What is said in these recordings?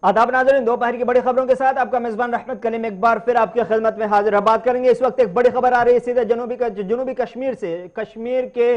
आदाब नाज़रीन, दोपहर की बड़ी खबरों के साथ आपका मेजबान रहमत कलीम एक बार फिर आपकी खिदमत में हाजिर है। बात करेंगे इस वक्त एक बड़ी खबर आ रही है सीधे जनूबी कश्मीर से। कश्मीर के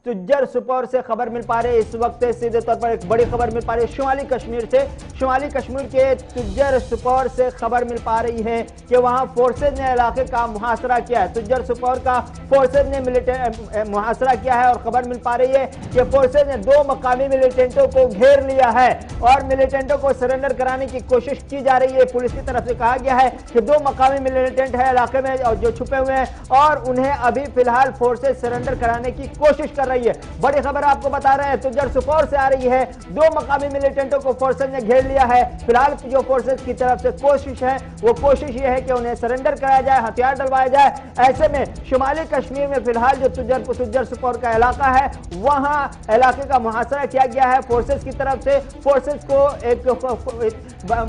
तुज्जर सुपौर से खबर मिल पा रही है इस वक्त सीधे तौर पर एक बड़ी खबर मिल पा रही है शुमाली कश्मीर से। शुमाली कश्मीर के तुज्जर सुपौर से खबर मिल पा रही है कि वहां फोर्सेज ने इलाके का मुहासरा किया है। तुज्जर सुपौर का फोर्सेज ने मुहासरा किया है और खबर मिल पा रही है कि फोर्सेज ने 2 मकामी मिलिटेंटों को घेर लिया है और मिलिटेंटों को सरेंडर कराने की कोशिश की जा रही है। पुलिस की तरफ से कहा गया है कि 2 मकामी मिलिटेंट है इलाके में और जो छुपे हुए हैं और उन्हें अभी फिलहाल फोर्सेज सरेंडर कराने की कोशिश कर रही है। बड़ी खबर आपको बता रहे हैं, तुज्जर सुपौर से आ रही है। 2 मकामी मिलिटेंटों को फोर्सेज ने घेर लिया है। फिलहाल जो फोर्सेज की तरफ से कोशिश है वो कोशिश ये है कि उन्हें सरेंडर कराया जाए, हथियार डलवाया जाए। ऐसे में शुमाली कश्मीर में फिलहाल जो तुज्जर सुपौर का इलाका है वहां इलाके का मुहासरा किया गया है फोर्सेज की तरफ से। फोर्सेज को एक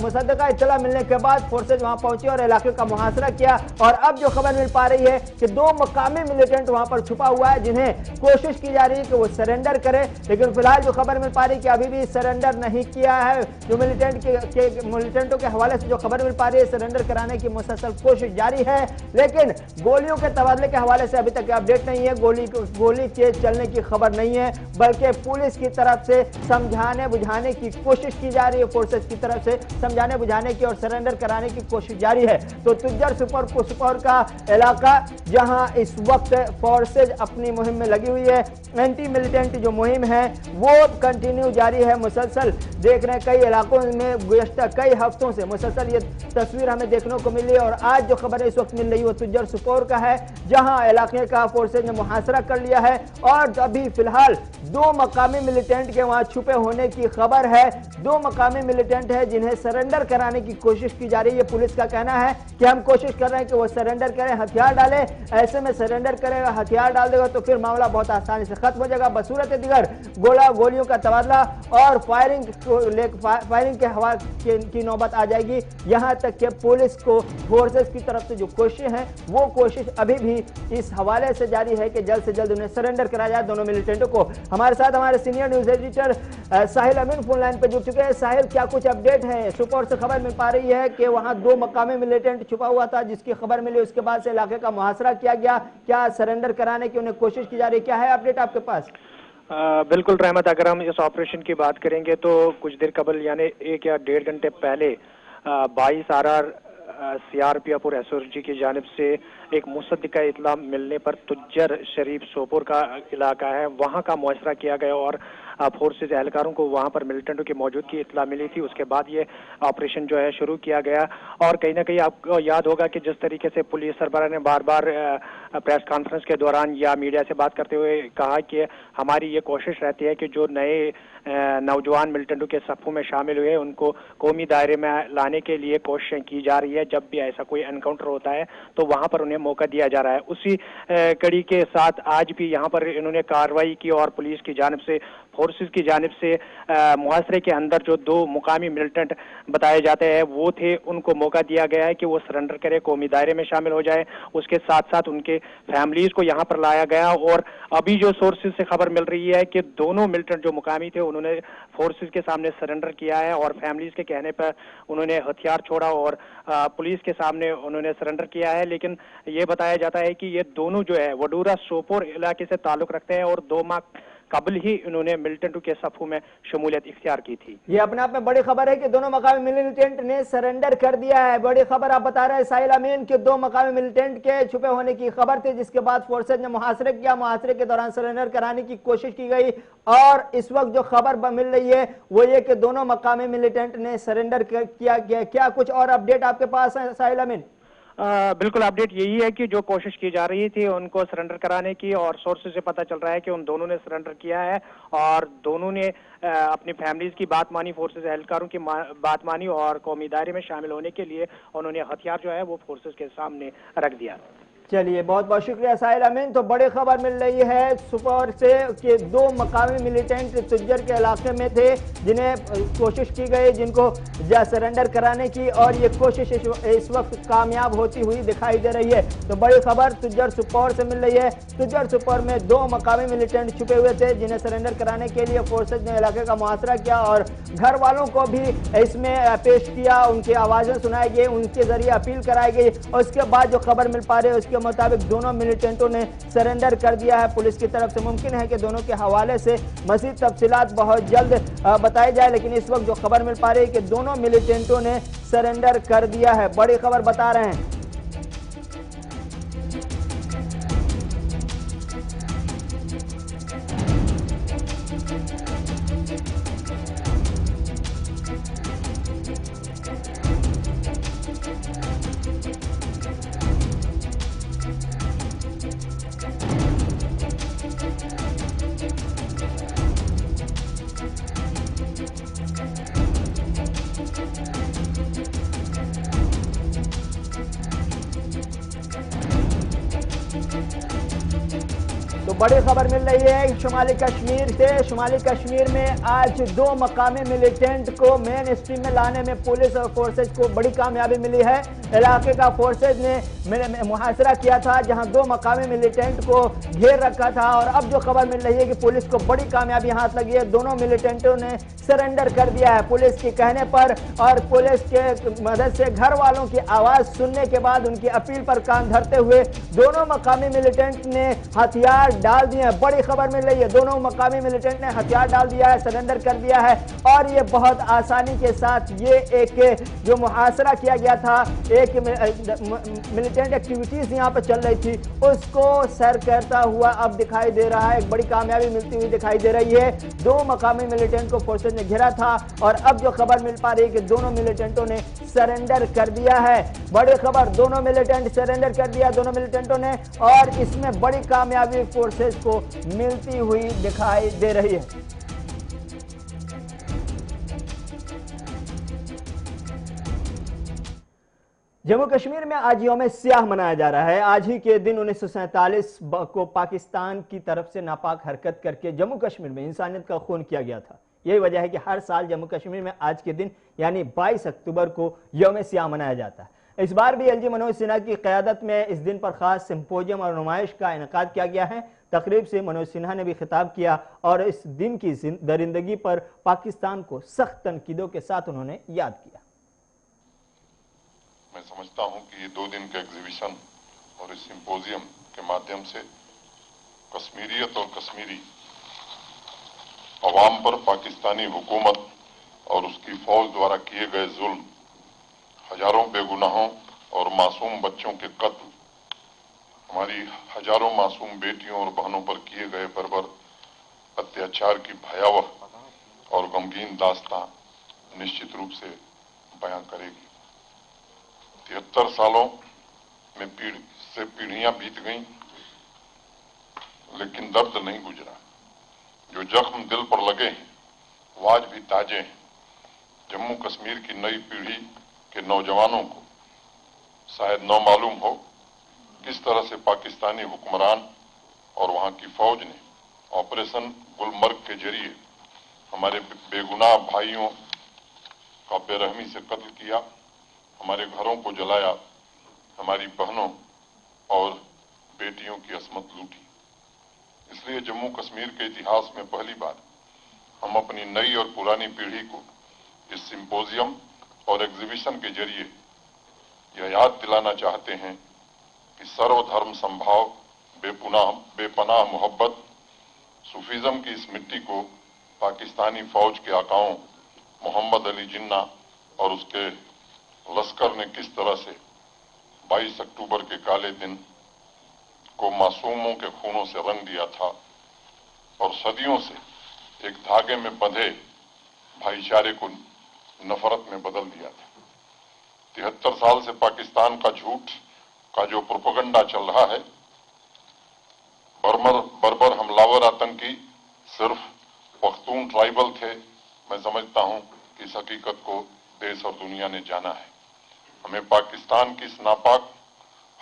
मुसद्दका इत्तला मिलने के बाद फोर्सेज वहां पहुंचे और इलाके का मुहासरा किया। और अब जो खबर मिल पा रही है कि 2 मकामी मिलिटेंट वहां पर छुपा हुआ है जिन्हें कोशिश की जा रही है कि वो सरेंडर करे, लेकिन फिलहाल जो खबर मिल पा रही है कि अभी भी सरेंडर नहीं किया है। जो मिलिटेंटों के हवाले से जो खबर मिल पा रही है सरेंडर कराने की मुसलसल कोशिश जारी है, लेकिन गोलियों के तबादले के हवाले से अभी तक अपडेट नहीं है। गोली के चलने की खबर नहीं है, बल्कि पुलिस की तरफ से समझाने बुझाने की कोशिश की जा रही है। फोर्सेस की तरफ से समझाने बुझाने की और सरेंडर कराने की कोशिश जारी है। तो तुज्जर सुपौर का इलाका जहां इस वक्त फोर्सेज अपनी मुहिम में लगी हुई है, एंटी मिलिटेंट जो मुहिम है वो कंटिन्यू जारी है। मुसलसल देख रहे हैं कई इलाकों में गुज़श्ता कई हफ्तों से मुसलसल ये तस्वीर हमें देखने को मिली है। और आज जो खबर इस वक्त मिल रही है वो तुज्जर सुपौर का है जहां इलाके का फोर्सेज ने मुहासरा कर लिया है और अभी फिलहाल 2 मकामी मिलिटेंट के वहां छुपे होने की खबर है। 2 मकामी मिलिटेंट है जिन्हें सरेंडर कराने की कोशिश की जा रही है। पुलिस का कहना है कि हम कोशिश कर रहे हैं कि वो सरेंडर करें, हथियार डालें। ऐसे में सरेंडर करेगा, हथियार डाल देगा तो फिर मामला बहुत आसानी से खत्म हो जाएगा। बसूरत दिगर गोलियों का तबादला और फायरिंग के हवा की नौबत आ जाएगी। यहां तक कि पुलिस को फोर्सेस की तरफ से जो कोशिश है वो कोशिश अभी भी इस हवाले से जारी है कि जल्द से जल्द उन्हें सरेंडर कराया जाए दोनों मिलिटेंटों को। हमारे साथ हमारे सीनियर न्यूज एडिटर साहिल अमीन फोन लाइन पे जुड़ चुके हैं। साहिल, क्या कुछ अपडेट है? सुपौर से खबर मिल पा रही है कि वहां 2 मकामी मिलिटेंट छुपा हुआ था जिसकी खबर मिली, उसके बाद से इलाके का मुहासरा किया गया। क्या सरेंडर कराने की उन्हें कोशिश की जा रही है? क्या है अपडेट आपके पास? बिल्कुल रहमत, अगर हम इस ऑपरेशन की बात करेंगे तो कुछ देर कबल यानी 1 या 1.5 घंटे पहले 22 RR CRPF और SOG की जानिब से एक मुसद्दका इत्तला मिलने पर तुज्जर शरीफ सोपोर का इलाका है वहां का मुआसरा किया गया और फोर्सेज एहलकारों को वहां पर मिलिटेंटों की मौजूदगी इत्तला मिली थी। उसके बाद ये ऑपरेशन जो है शुरू किया गया और कहीं ना कहीं आपको याद होगा कि जिस तरीके से पुलिस सरबराह ने बार बार प्रेस कॉन्फ्रेंस के दौरान या मीडिया से बात करते हुए कहा कि हमारी ये कोशिश रहती है कि जो नए नौजवान मिलिटेंटों के सफ़ों में शामिल हुए उनको कौमी दायरे में लाने के लिए कोशिशें की जा रही है। जब भी ऐसा कोई एनकाउंटर होता है तो वहां पर उन्हें मौका दिया जा रहा है। उसी कड़ी के साथ आज भी यहाँ पर इन्होंने कार्रवाई की और पुलिस की जानिब से फोर्सेस की जानिब से मुहासरे के अंदर जो 2 मुकामी मिलिटेंट बताए जाते हैं वो थे, उनको मौका दिया गया है कि वो सरेंडर करे, कौमी दायरे में शामिल हो जाए। उसके साथ साथ उनके फैमिलीज को यहाँ पर लाया गया और अभी जो सोर्सेज से खबर मिल रही है कि दोनों मिलिटेंट जो मुकामी थे उन्होंने फोर्सेज के सामने सरेंडर किया है और फैमिलीज के कहने पर उन्होंने हथियार छोड़ा और पुलिस के सामने उन्होंने सरेंडर किया है। लेकिन ये बताया जाता है कि ये दोनों जो है वडूरा सोपोर इलाके से ताल्लुक रखते हैं और 2 माह कबल ही इन्होंने मिलिटेंटों के सफों में शमूलियत इख्तियार की थी। ये अपने आप में बड़ी खबर है कि दोनों मकामी मिलिटेंट ने सरेंडर कर दिया है। बड़ी खबर आप बता रहे हैं साहिल अमीन कि 2 मकामी मिलिटेंट के छुपे होने की खबर थी जिसके बाद फोर्सेज ने मुहासरे किया। मुहासरे के दौरान सरेंडर कराने की कोशिश की गई और इस वक्त जो खबर मिल रही है वो ये कि दोनों मकामी मिलिटेंट ने सरेंडर किया गया। क्या कुछ और अपडेट आपके पास है साहिल अमीन? बिल्कुल, अपडेट यही है कि जो कोशिश की जा रही थी उनको सरेंडर कराने की और सोर्सेज से पता चल रहा है कि उन दोनों ने सरेंडर किया है और दोनों ने अपनी फैमिलीज की बात मानी, फोर्सेज एहलकारों की बात मानी और कौमी दायरे में शामिल होने के लिए उन्होंने हथियार जो है वो फोर्सेज के सामने रख दिया। चलिए, बहुत बहुत शुक्रिया साहिल अमीन। तो बड़ी खबर मिल रही है सुपौल से कि 2 मकामी मिलिटेंट तुज्जर के इलाके में थे, जिन्हें कोशिश की गई, जिनको सरेंडर कराने की, और ये कोशिश इस वक्त कामयाब होती हुई दिखाई दे रही है। तो बड़ी खबर तुज्जर सुपौल से मिल रही है। तुज्जर सुपौल में 2 मकामी मिलिटेंट छुपे हुए थे, जिन्हें सरेंडर कराने के लिए फोर्सेज ने इलाके का मुहासरा किया और घर वालों को भी इसमें पेश किया, उनकी आवाजें सुनाई गई, उनके जरिए अपील कराई गई, और उसके बाद जो खबर मिल पा रही है उसके मुताबिक दोनों मिलिटेंटों ने सरेंडर कर दिया है पुलिस की तरफ से। मुमकिन है कि दोनों के हवाले से मज़ीद तफसीलात बहुत जल्द बताई जाए, लेकिन इस वक्त जो खबर मिल पा रही है कि दोनों मिलिटेंटों ने सरेंडर कर दिया है। बड़ी खबर बता रहे हैं। तो बड़ी खबर मिल रही है शुमाली कश्मीर से। शुमाली कश्मीर में आज 2 मकामी मिलिटेंट को मेन स्ट्रीम में लाने में पुलिस और फोर्सेज को बड़ी कामयाबी मिली है। इलाके का फोर्सेज ने मुहासरा किया था, जहां 2 मकामी मिलिटेंट को घेर रखा था, और अब जो खबर मिल रही है कि पुलिस को बड़ी कामयाबी हाथ लगी है। दोनों मिलिटेंटों ने सरेंडर कर दिया है पुलिस के कहने पर, और पुलिस के मदद से घर वालों की आवाज सुनने के बाद उनकी अपील पर कान धरते हुए दोनों मकामी मिलिटेंट ने हथियार डाल दिए हैं। बड़ी खबर मिल रही है, दोनों मकामी मिलिटेंट ने हथियार डाल दिया है, सरेंडर कर दिया है, और ये बहुत आसानी के साथ ये एक जो मुहासरा किया गया था, एक मिलिटेंट एक्टिविटीज यहाँ पर चल रही थी, उसको सर करता हुआ अब दिखाई दे रहा है। एक बड़ी कामयाबी मिलती हुई दिखाई दे रही है। 2 मकामी मिलिटेंट को फोर्सेज ने घेरा था, और अब जो खबर मिल पा रही है कि दोनों मिलिटेंटों ने सरेंडर कर दिया है। बड़ी खबर, दोनों मिलिटेंट सरेंडर कर दिया दोनों मिलिटेंटों ने, और इसमें बड़ी कामयाबी फोर्सेज को मिलती हुई दिखाई दे रही है। जम्मू कश्मीर में आज यौम सियाह मनाया जा रहा है। आज ही के दिन 1947 को पाकिस्तान की तरफ से नापाक हरकत करके जम्मू कश्मीर में इंसानियत का खून किया गया था। यही वजह है कि हर साल जम्मू कश्मीर में आज के दिन यानी 22 अक्टूबर को यौम सियाह मनाया जाता है। इस बार भी एलजी मनोज सिन्हा की क़यादत में इस दिन पर खास सिंपोजियम और नुमाइश का इनेकाद किया गया है। तकरीब से मनोज सिन्हा ने भी खिताब किया, और इस दिन की दरिंदगी पर पाकिस्तान को सख्त तनकीदों के साथ उन्होंने याद किया। मैं समझता हूं कि ये 2 दिन का एग्जीबिशन और इस सिंपोजियम के माध्यम से कश्मीरियत और कश्मीरी अवाम पर पाकिस्तानी हुकूमत और उसकी फौज द्वारा किए गए जुल्म, हजारों बेगुनाहों और मासूम बच्चों के कत्ल, हमारी हजारों मासूम बेटियों और बहनों पर किए गए बर्बर अत्याचार की भयावह और गमगीन दास्तां निश्चित रूप से बयां करेगी। 73 सालों में पीढ़ियां बीत गईं, लेकिन दर्द नहीं गुजरा। जो जख्म दिल पर लगे हैं वो आज भी ताजे हैं। जम्मू कश्मीर की नई पीढ़ी के नौजवानों को शायद न मालूम हो किस तरह से पाकिस्तानी हुक्मरान और वहां की फौज ने ऑपरेशन गुलमर्ग के जरिए हमारे बेगुनाह भाइयों का बेरहमी से कत्ल किया, हमारे घरों को जलाया, हमारी बहनों और बेटियों की असमत लूटी। इसलिए जम्मू कश्मीर के इतिहास में पहली बार हम अपनी नई और पुरानी पीढ़ी को इस सिंपोजियम और एग्जीबिशन के जरिए यह याद दिलाना चाहते हैं कि सर्वधर्म संभाव, बेपनाह मोहब्बत, सूफीज्म की इस मिट्टी को पाकिस्तानी फौज के आकाओं मोहम्मद अली जिन्ना और उसके लश्कर ने किस तरह से 22 अक्टूबर के काले दिन को मासूमों के खूनों से रंग दिया था और सदियों से एक धागे में बंधे भाईचारे को नफरत में बदल दिया था। 73 साल से पाकिस्तान का झूठ का जो प्रोपेगेंडा चल रहा है, बर्बर हमलावर आतंकी सिर्फ पख्तून ट्राइबल थे, मैं समझता हूं कि इस हकीकत को देश और दुनिया ने जाना है। हमें पाकिस्तान की इस नापाक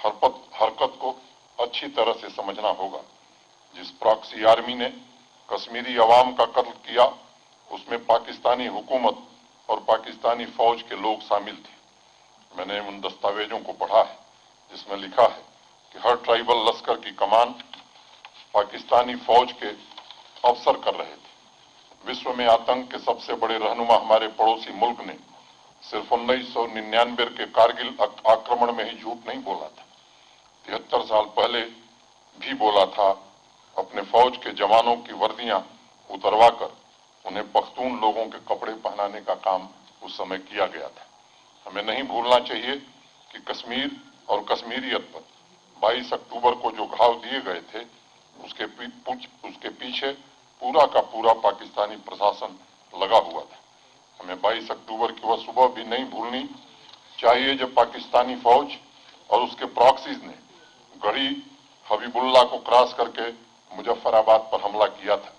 हरकत को अच्छी तरह से समझना होगा। जिस प्रॉक्सी आर्मी ने कश्मीरी अवाम का कत्ल किया, उसमें पाकिस्तानी हुकूमत और पाकिस्तानी फौज के लोग शामिल थे। मैंने उन दस्तावेजों को पढ़ा है जिसमें लिखा है कि हर ट्राइबल लश्कर की कमान पाकिस्तानी फौज के अफसर कर रहे थे। विश्व में आतंक के सबसे बड़े रहनुमा हमारे पड़ोसी मुल्क ने सिर्फ 1999 के कारगिल आक्रमण में ही झूठ नहीं बोला था, 73 साल पहले भी बोला था। अपने फौज के जवानों की वर्दियां उतरवाकर उन्हें पख्तून लोगों के कपड़े पहनाने का काम उस समय किया गया था। हमें नहीं भूलना चाहिए कि कश्मीर और कश्मीरियत पर 22 अक्टूबर को जो घाव दिए गए थे, उसके पीछे पूरा का पूरा पाकिस्तानी प्रशासन लगा हुआ था। हमें 22 अक्टूबर की वह सुबह भी नहीं भूलनी चाहिए जब पाकिस्तानी फौज और उसके प्रॉक्सीज ने गढ़ी हबीबुल्ला को क्रॉस करके मुजफ्फराबाद पर हमला किया था।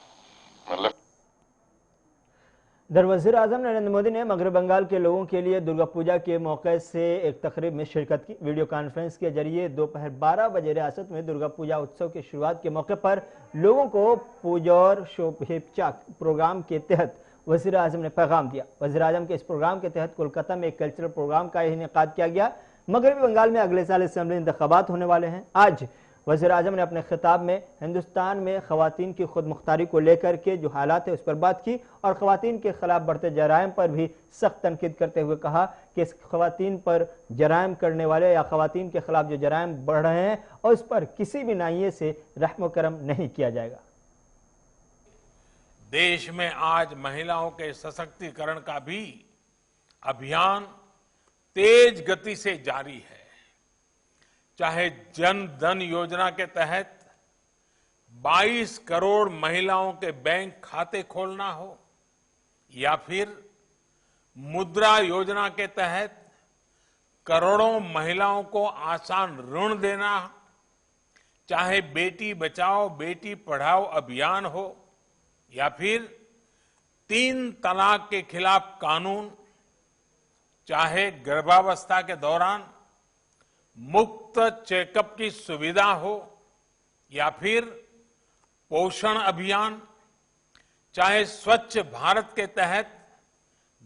इधर वज़ीर आज़म नरेंद्र मोदी ने मगरब बंगाल के लोगों के लिए दुर्गा पूजा के मौके से एक तकरीब में शिरकत की। वीडियो कॉन्फ्रेंस के जरिए दोपहर 12 बजे रियासत में दुर्गा पूजा उत्सव की शुरुआत के मौके पर लोगों को पूजौर शोभेच्छा प्रोग्राम के तहत वज़ीर आज़म ने पैगाम दिया। वज़ीर आज़म के इस प्रोग्राम के तहत कोलकाता में एक कल्चरल प्रोग्राम का इनेकाद किया गया। मगरबी बंगाल में अगले साल असेंबली इंतखाबात होने वाले हैं। आज वज़ीर आज़म ने अपने खिताब में हिंदुस्तान में ख़वातीन की खुद मुख्तारी को लेकर के जो हालात है उस पर बात की और ख़वातीन के खिलाफ बढ़ते जराइम पर भी सख्त तनकीद करते हुए कहा कि इस ख़वातीन पर जराइम करने वाले या ख़वातीन के खिलाफ जो जराइम बढ़ रहे हैं और उस पर किसी भी नाइये से रहम करम नहीं किया जाएगा। देश में आज महिलाओं के सशक्तिकरण का भी अभियान तेज गति से जारी है। चाहे जन धन योजना के तहत 22 करोड़ महिलाओं के बैंक खाते खोलना हो या फिर मुद्रा योजना के तहत करोड़ों महिलाओं को आसान ऋण देना, चाहे बेटी बचाओ बेटी पढ़ाओ अभियान हो या फिर 3 तलाक के खिलाफ कानून, चाहे गर्भावस्था के दौरान मुफ्त चेकअप की सुविधा हो या फिर पोषण अभियान, चाहे स्वच्छ भारत के तहत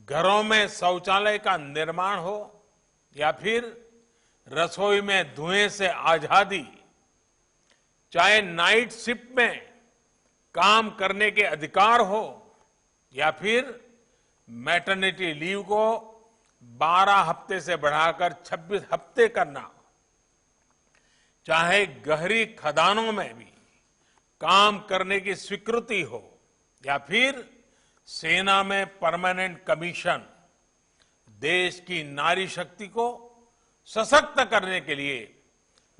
घरों में शौचालय का निर्माण हो या फिर रसोई में धुएं से आजादी, चाहे नाइट शिफ्ट में काम करने के अधिकार हो या फिर मैटरनिटी लीव को 12 हफ्ते से बढ़ाकर 26 हफ्ते करना, चाहे गहरी खदानों में भी काम करने की स्वीकृति हो या फिर सेना में परमानेंट कमीशन, देश की नारी शक्ति को सशक्त करने के लिए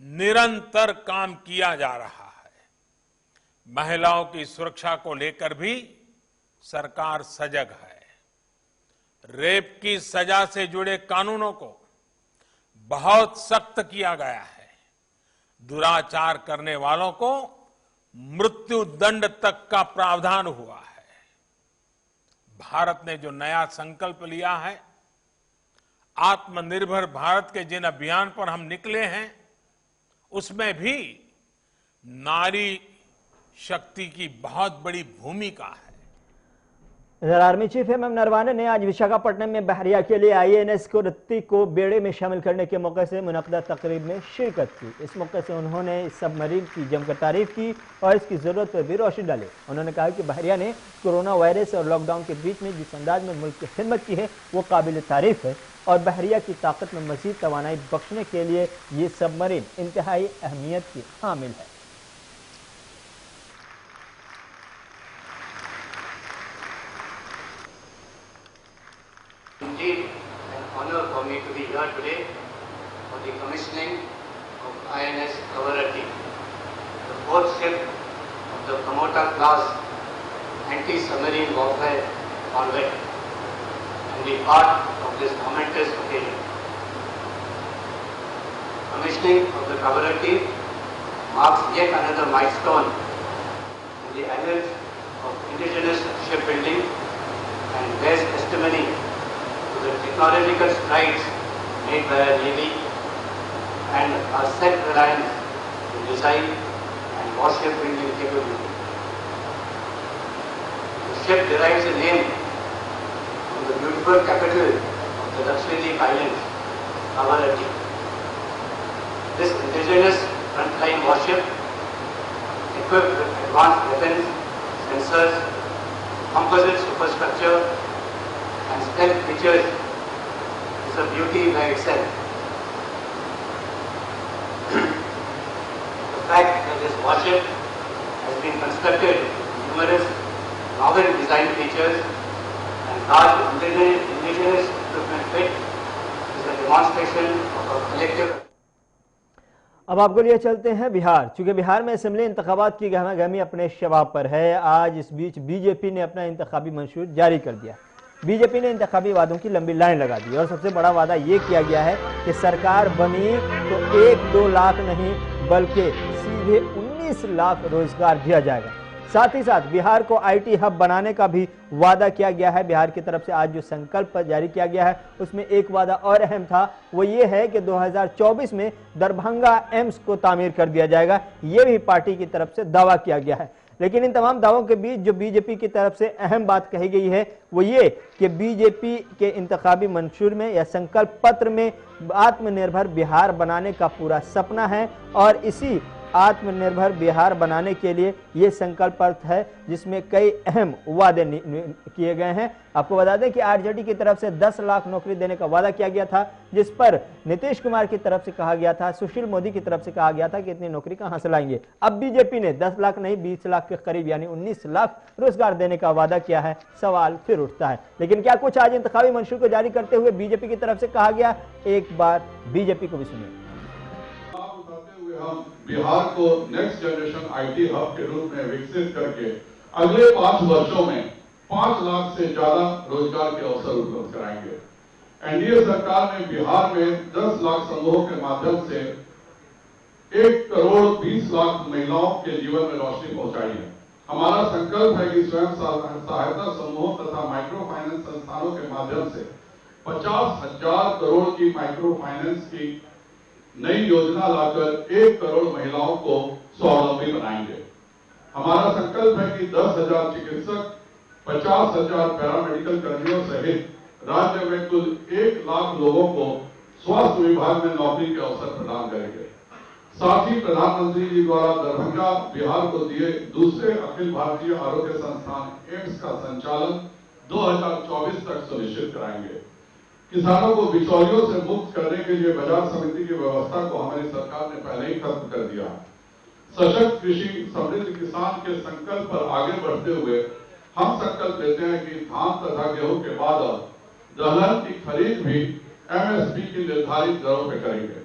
निरंतर काम किया जा रहा है। महिलाओं की सुरक्षा को लेकर भी सरकार सजग है। रेप की सजा से जुड़े कानूनों को बहुत सख्त किया गया है। दुराचार करने वालों को मृत्यु दंड तक का प्रावधान हुआ है। भारत ने जो नया संकल्प लिया है, आत्मनिर्भर भारत के जिन अभियान पर हम निकले हैं, उसमें भी नारी शक्ति की बहुत बड़ी भूमिका है। इधर आर्मी चीफ एम नरवाने ने आज विशाखापट्टनम में बहरिया के लिए INS को रत्ती को बेड़े में शामिल करने के मौके से मुनक़दा तकरीब में शिरकत की। इस मौके से उन्होंने इस सबमरीन की जमकर तारीफ की और इसकी जरूरत पर भी रोशनी डाली। उन्होंने कहा कि बहरिया ने कोरोना वायरस और लॉकडाउन के बीच में जिस अंदाज में मुल्क की खिदमत की है वो काबिल तारीफ है और बहरिया की ताकत में मजीद तवानाई बख्शने के लिए ये सबमरीन इंतहाई अहमियत की हामिल है। Indeed, an honor for me to be here today for the commissioning of INS Kavarati, the fourth ship of the Kamota class anti-submarine warfare corvette, and the part of this momentous occasion. Commissioning of the Kavarati marks yet another milestone in the annals of indigenous shipbuilding and bears testimony to the technological strides made by our Navy and are self-reliant in design and warship building capability. The ship derives a name from the beautiful capital of the Lakshadweep Islands, Kavaratti. This indigenous frontline warship, equipped with advanced weapons, sensors, composite superstructure, and stealth features, is a beauty by itself. The fact that this warship has been constructed with numerous novel design features and large indigenous equipment fit is a demonstration of our collective. अब आपको लिए चलते हैं बिहार। चूंकि बिहार में assembly इंतखाबात की गहमागहमी अपने शबाब पर है, आज इस बीच बीजेपी ने अपना इंतखाबी मंशूर जारी कर दिया। बीजेपी ने इंतखाबी वादों की लंबी लाइन लगा दी और सबसे बड़ा वादा ये किया गया है कि सरकार बनी तो 1-2 लाख नहीं बल्कि सीधे 19 लाख रोजगार दिया जाएगा। साथ ही साथ बिहार को आईटी हब बनाने का भी वादा किया गया है। बिहार की तरफ से आज जो संकल्प जारी किया गया है उसमें एक वादा और अहम था, वो ये है कि 2024 में दरभंगा एम्स को तामीर कर दिया जाएगा। ये भी पार्टी की तरफ से दावा किया गया है। लेकिन इन तमाम दावों के बीच जो बीजेपी की तरफ से अहम बात कही गई है वो ये कि बीजेपी के इंतखाबी मंशूर में या संकल्प पत्र में आत्मनिर्भर बिहार बनाने का पूरा सपना है और इसी आत्मनिर्भर बिहार बनाने के लिए ये संकल्प पत्र है जिसमें कई अहम वादे किए गए हैं। आपको बता दें कि आरजेडी की तरफ से 10 लाख नौकरी देने का वादा किया गया था, जिस पर नीतीश कुमार की तरफ से कहा गया था, सुशील मोदी की तरफ से कहा गया था कि इतनी नौकरी कहां से लाएंगे। अब बीजेपी ने 10 लाख नहीं 20 लाख के करीब यानी 19 लाख रोजगार देने का वादा किया है। सवाल फिर उठता है, लेकिन क्या कुछ आज इंतखाबी मंशूर को जारी करते हुए बीजेपी की तरफ से कहा गया, एक बार बीजेपी को भी सुनिए। हम बिहार को नेक्स्ट जनरेशन आईटी हब के रूप में विकसित करके अगले 5 वर्षों में 5 लाख से ज्यादा रोजगार के अवसर उपलब्ध कराएंगे। एनडीए सरकार ने बिहार में 10 लाख समूहों के माध्यम से 1 करोड़ 20 लाख महिलाओं के जीवन में रोशनी पहुंचाई है। हमारा संकल्प है कि स्वयं सहायता समूहों तथा माइक्रो फाइनेंस संस्थानों के माध्यम से 50,000 करोड़ की माइक्रो फाइनेंस की नई योजना लाकर 1 करोड़ महिलाओं को स्वावलंबी बनाएंगे। हमारा संकल्प है कि 10,000 चिकित्सक, 50,000 पैरामेडिकल कर्मियों सहित राज्य में कुल 1 लाख लोगों को स्वास्थ्य विभाग में नौकरी के अवसर प्रदान करेंगे। साथ ही प्रधानमंत्री जी द्वारा दरभंगा बिहार को दिए दूसरे अखिल भारतीय आरोग्य संस्थान एम्स का संचालन 2024 तक सुनिश्चित कराएंगे। किसानों को बिचौलियों से मुक्त करने के लिए बाजार समिति की व्यवस्था को हमारी सरकार ने पहले ही खत्म कर दिया। सशक्त कृषि समृद्ध किसान के संकल्प पर आगे बढ़ते हुए हम संकल्प लेते हैं कि धान तथा गेहूं के बाद दलहन की खरीद भी एमएसपी की निर्धारित दरों पर करेंगे।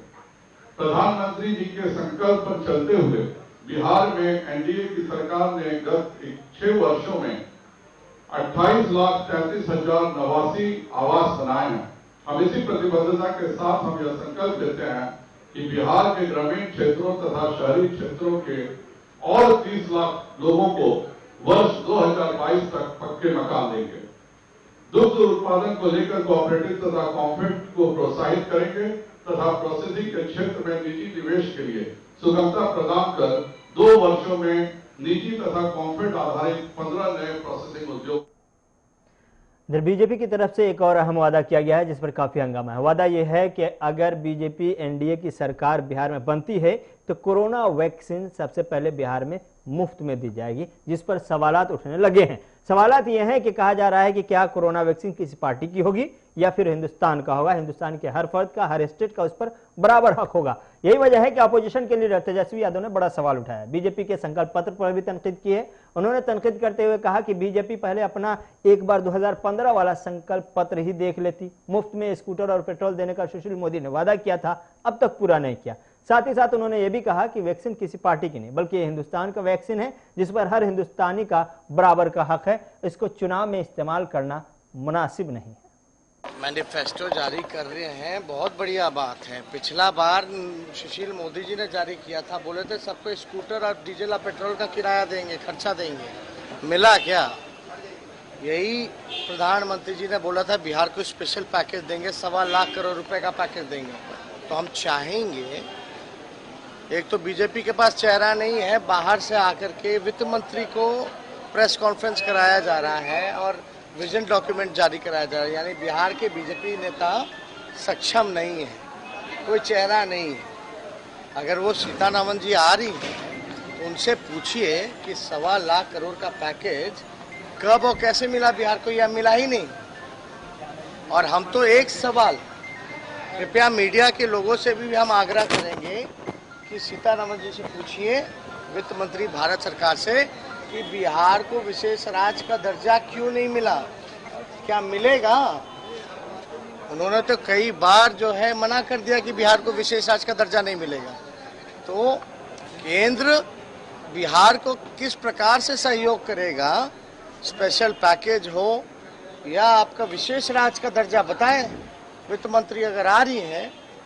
प्रधानमंत्री जी के संकल्प पर चलते हुए बिहार में एनडीए की सरकार ने गत 6 वर्षों में 28,33,000 नवासी आवास बनाए हैं। हम इसी प्रतिबद्धता के साथ हम यह संकल्प लेते हैं कि बिहार के ग्रामीण क्षेत्रों तथा शहरी क्षेत्रों के और 30 लाख लोगों को वर्ष 2022 तक पक्के मकान देंगे। दुग्ध उत्पादन को लेकर कोऑपरेटिव तथा कॉम्फेड को प्रोत्साहित करेंगे तथा प्रोसेसिंग के क्षेत्र में निजी निवेश के लिए सुगमता प्रदान कर 2 वर्षों में निजी तथा कॉम्फेड आधारित 15 नए प्रोसेसिंग उद्योग। इधर बीजेपी की तरफ से एक और अहम वादा किया गया है जिस पर काफी हंगामा है। वादा यह है कि अगर बीजेपी एनडीए की सरकार बिहार में बनती है तो कोरोना वैक्सीन सबसे पहले बिहार में मुफ्त में दी जाएगी, जिस पर सवालात उठने लगे हैं। सवालात यह है कि कहा जा रहा है कि क्या कोरोना वैक्सीन किसी पार्टी की होगी या फिर हिंदुस्तान का होगा, हिंदुस्तान के हर फर्द का, हर स्टेट का उस पर बराबर हक होगा। यही वजह है कि अपोजिशन के लीडर तेजस्वी यादव ने बड़ा सवाल उठाया। बीजेपी के संकल्प पत्र पर भी तनकीद की है। उन्होंने तनकीद करते हुए कहा कि बीजेपी पहले अपना एक बार 2015 वाला संकल्प पत्र ही देख लेती। मुफ्त में स्कूटर और पेट्रोल देने का सुशील मोदी ने वादा किया था, अब तक पूरा नहीं किया। साथ ही साथ उन्होंने ये भी कहा कि वैक्सीन किसी पार्टी की नहीं बल्कि ये हिंदुस्तान का वैक्सीन है जिस पर हर हिंदुस्तानी का बराबर का हक है। इसको चुनाव में इस्तेमाल करना मुनासिब नहीं है। मैनिफेस्टो जारी कर रहे हैं, बहुत बढ़िया बात है। पिछला बार सुशील मोदी जी ने जारी किया था, बोले थे सबको स्कूटर और डीजल और पेट्रोल का किराया देंगे, खर्चा देंगे। मिला क्या? यही प्रधानमंत्री जी ने बोला था बिहार को स्पेशल पैकेज देंगे, 1.25 लाख करोड़ रुपए का पैकेज देंगे। तो हम चाहेंगे, एक तो बीजेपी के पास चेहरा नहीं है, बाहर से आकर के वित्त मंत्री को प्रेस कॉन्फ्रेंस कराया जा रहा है और विजन डॉक्यूमेंट जारी कराया जा रहा है, यानी बिहार के बीजेपी नेता सक्षम नहीं है, कोई चेहरा नहीं है। अगर वो सीतारमण जी आ रही हैं तो उनसे पूछिए कि 1.25 लाख करोड़ का पैकेज कब और कैसे मिला बिहार को, या मिला ही नहीं। और हम तो एक सवाल कृपया मीडिया के लोगों से भी हम आग्रह करेंगे कि सीतारमण जी से पूछिए, वित्त मंत्री भारत सरकार से, कि बिहार को विशेष राज्य का दर्जा क्यों नहीं मिला, क्या मिलेगा। उन्होंने तो कई बार जो है मना कर दिया कि बिहार को विशेष राज्य का दर्जा नहीं मिलेगा। तो केंद्र बिहार को किस प्रकार से सहयोग करेगा, स्पेशल पैकेज हो या आपका विशेष राज्य का दर्जा, बताएं। वित्त मंत्री अगर आ रही है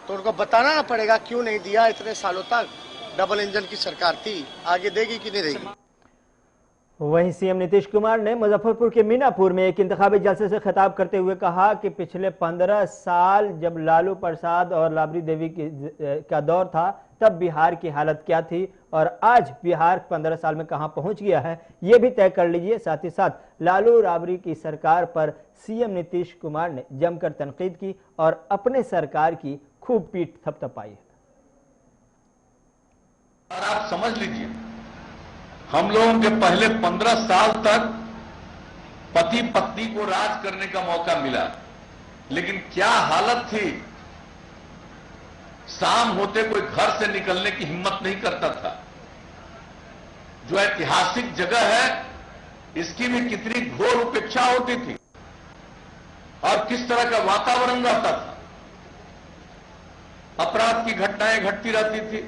तो उनको बताना पड़ेगा क्यों नहीं दिया। इतने सालों तक डबल इंजन की सरकार थी, आगे देगी कि नहीं देगी। वहीं सीएम नीतीश कुमार ने मुजफ्फरपुर के मीनापुर में एक इंतखाबी जलसे से खिताब करते हुए कहा कि पिछले 15 साल जब लालू प्रसाद और राबड़ी देवी का दौर था तब बिहार की हालत क्या थी और आज बिहार 15 साल में कहां पहुंच गया है, ये भी तय कर लीजिए। साथ ही साथ लालू राबड़ी की सरकार पर सीएम नीतीश कुमार ने जमकर तनकीद की और अपने सरकार की खूब पीठ थपथपाई। और आप समझ लीजिए, हम लोगों के पहले 15 साल तक पति पत्नी को राज करने का मौका मिला, लेकिन क्या हालत थी। शाम होते कोई घर से निकलने की हिम्मत नहीं करता था। जो ऐतिहासिक जगह है इसकी भी कितनी घोर उपेक्षा होती थी और किस तरह का वातावरण रहता था। अपराध की घटनाएं घटती रहती थी।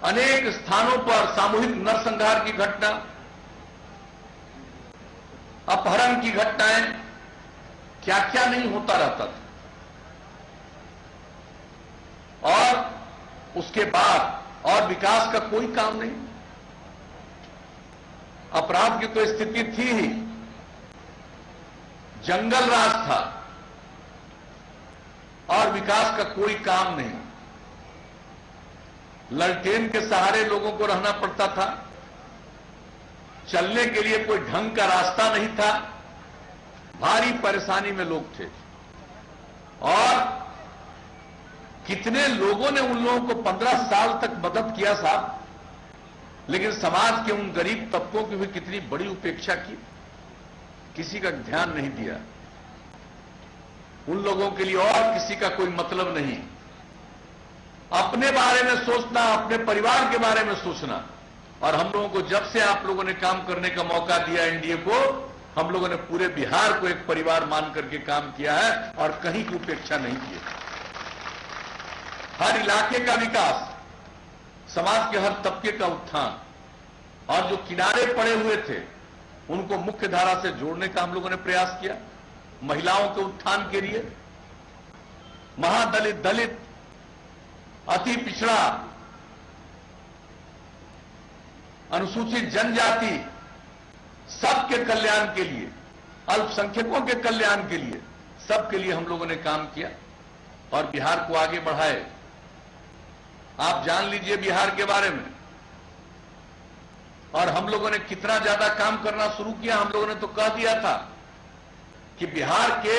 अनेक स्थानों पर सामूहिक नरसंहार की घटना, अपहरण की घटनाएं, क्या क्या नहीं होता रहता था। और उसके बाद और विकास का कोई काम नहीं। अपराध की तो स्थिति थी ही, जंगल राज था और विकास का कोई काम नहीं। ललटेन के सहारे लोगों को रहना पड़ता था, चलने के लिए कोई ढंग का रास्ता नहीं था, भारी परेशानी में लोग थे। और कितने लोगों ने उन लोगों को 15 साल तक मदद किया साहब, लेकिन समाज के उन गरीब तबकों की भी कितनी बड़ी उपेक्षा की, किसी का ध्यान नहीं दिया। उन लोगों के लिए और किसी का कोई मतलब नहीं। अपने बारे में सोचना, अपने परिवार के बारे में सोचना। और हम लोगों को जब से आप लोगों ने काम करने का मौका दिया एनडीए को, हम लोगों ने पूरे बिहार को एक परिवार मान करके काम किया है और कहीं की उपेक्षा नहीं की। हर इलाके का विकास, समाज के हर तबके का उत्थान, और जो किनारे पड़े हुए थे उनको मुख्य धारा से जोड़ने का हम लोगों ने प्रयास किया। महिलाओं के उत्थान के लिए, महादलित, दलित, अति पिछड़ा, अनुसूचित जनजाति, सबके कल्याण के लिए, अल्पसंख्यकों के कल्याण के लिए, सबके लिए हम लोगों ने काम किया और बिहार को आगे बढ़ाए। आप जान लीजिए बिहार के बारे में। और हम लोगों ने कितना ज्यादा काम करना शुरू किया। हम लोगों ने तो कह दिया था कि बिहार के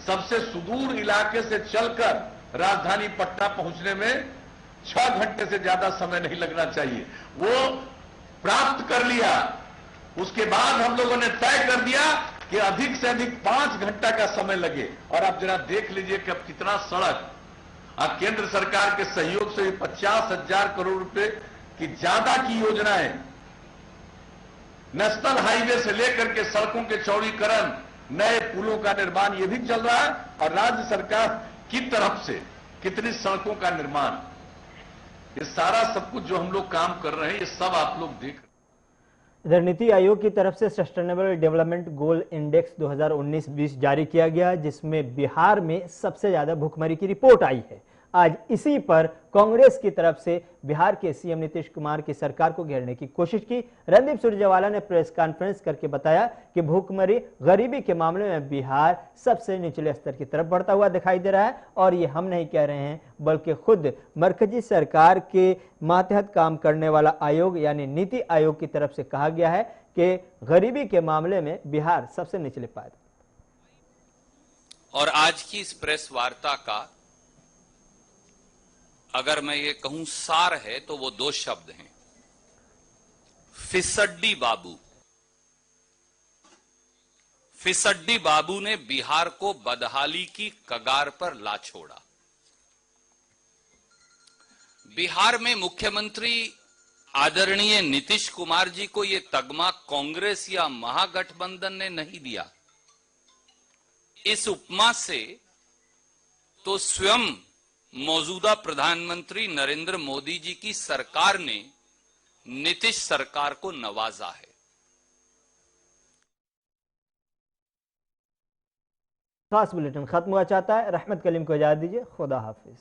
सबसे सुदूर इलाके से चलकर राजधानी पटना पहुंचने में 6 घंटे से ज्यादा समय नहीं लगना चाहिए। वो प्राप्त कर लिया। उसके बाद हम लोगों ने तय कर दिया कि अधिक से अधिक 5 घंटा का समय लगे। और आप जरा देख लीजिए कि अब कितना सड़क, अब केंद्र सरकार के सहयोग से 50,000 करोड़ रुपए की ज्यादा की योजनाएं, नेशनल हाईवे से लेकर के सड़कों के चौड़ीकरण, नए पुलों का निर्माण, ये भी चल रहा है। और राज्य सरकार की तरफ से कितनी सड़कों का निर्माण, ये सारा सब कुछ जो हम लोग काम कर रहे हैं, ये सब आप लोग देख रहे हैं। इधर नीति आयोग की तरफ से सस्टेनेबल डेवलपमेंट गोल इंडेक्स 2019-20 जारी किया गया, जिसमें बिहार में सबसे ज्यादा भूखमरी की रिपोर्ट आई है। आज इसी पर कांग्रेस की तरफ से बिहार के सीएम नीतीश कुमार की सरकार को घेरने की कोशिश की। रणदीप सुरजेवाला ने प्रेस कॉन्फ्रेंस करके बताया कि भूखमरी, गरीबी के मामले में बिहार सबसे निचले स्तर की तरफ बढ़ता हुआ दिखाई दे रहा है। और ये हम नहीं कह रहे हैं, बल्कि खुद मरकजी सरकार के मातहत काम करने वाला आयोग यानी नीति आयोग की तरफ से कहा गया है कि गरीबी के मामले में बिहार सबसे निचले पायदान। और आज की इस प्रेस वार्ता का अगर मैं ये कहूं सार है तो वो दो शब्द हैं, फिसड्डी बाबू। फिसड्डी बाबू ने बिहार को बदहाली की कगार पर ला छोड़ा। बिहार में मुख्यमंत्री आदरणीय नीतीश कुमार जी को यह तगमा कांग्रेस या महागठबंधन ने नहीं दिया। इस उपमा से तो स्वयं मौजूदा प्रधानमंत्री नरेंद्र मोदी जी की सरकार ने नीतीश सरकार को नवाजा है। खास बुलेटिन खत्म हुआ चाहता है। रहमत कलीम को इजाजत दीजिए। खुदा हाफिज।